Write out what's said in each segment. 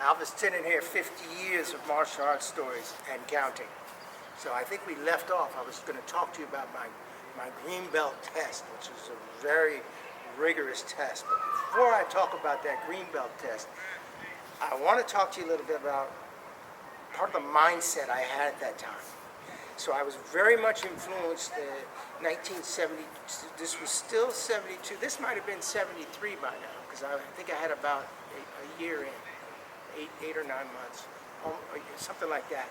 Alvis Tennant here, 50 years of martial arts stories and counting. So I think we left off. I was going to talk to you about my green belt test, which is a very rigorous test. But before I talk about that green belt test, I want to talk to you a little bit about part of the mindset I had at that time. So I was very much influenced in 1970. This was still 72. This might have been 73 by now, because I think I had about a year in, eight or 9 months, something like that.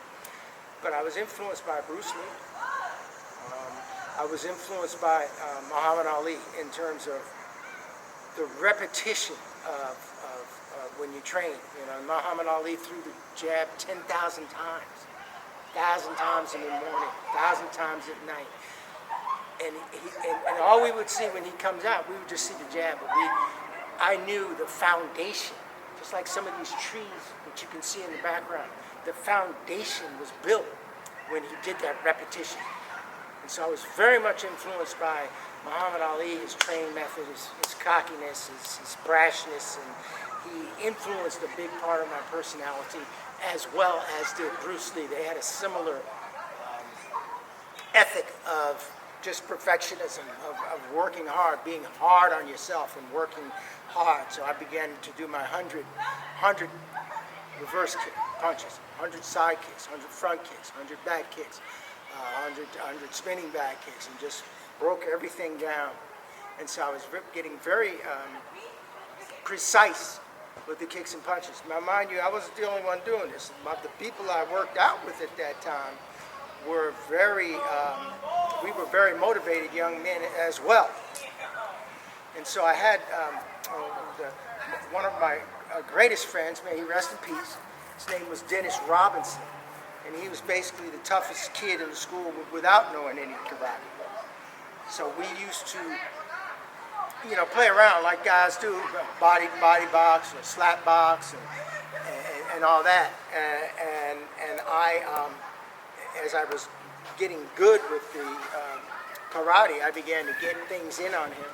But I was influenced by Bruce Lee. I was influenced by Muhammad Ali in terms of the repetition of when you train. You know, Muhammad Ali threw the jab 10,000 times. 1,000 times in the morning, 1,000 times at night. And all we would see when he comes out, we would just see the jab, but I knew the foundation, just like some of these trees that you can see in the background, the foundation was built when he did that repetition. And so I was very much influenced by Muhammad Ali, his training method, his cockiness, his brashness, and he influenced a big part of my personality, as well as did Bruce Lee. They had a similar ethic of just perfectionism, of working hard, being hard on yourself and working hard. So I began to do my 100 reverse punches, 100 side kicks, 100 front kicks, 100 back kicks, 100 spinning back kicks, and just broke everything down. And so I was getting very precise with the kicks and punches. Now, mind you, I wasn't the only one doing this. The people I worked out with at that time were we were very motivated young men as well. And so I had one of my greatest friends, may he rest in peace, his name was Dennis Robinson. And he was basically the toughest kid in the school without knowing any karate. So we used to, play around like guys do, body box or slap box and all that. And I, as I was getting good with the karate, I began to get things in on him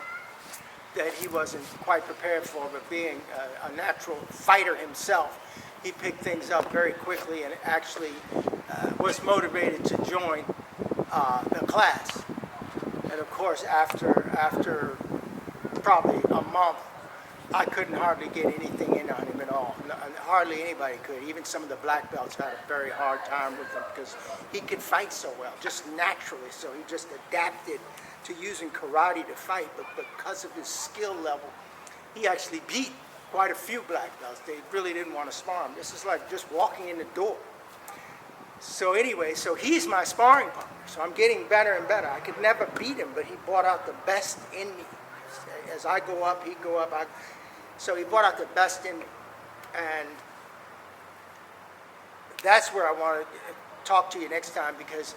that he wasn't quite prepared for, but being a natural fighter himself, he picked things up very quickly and actually was motivated to join the class. And of course, after probably a month, I couldn't hardly get anything in on him at all. Hardly anybody could. Even some of the black belts had a very hard time with him because he could fight so well, just naturally. So he just adapted to using karate to fight. But because of his skill level, he actually beat quite a few black belts. They really didn't want to spar him. This is like just walking in the door. So anyway, so he's my sparring partner. So I'm getting better and better. I could never beat him, but he brought out the best in me. As I go up, he'd go up. So he brought out the best in me. And that's where I want to talk to you next time, because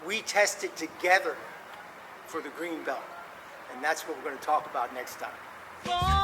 we tested together for the green belt. And that's what we're going to talk about next time.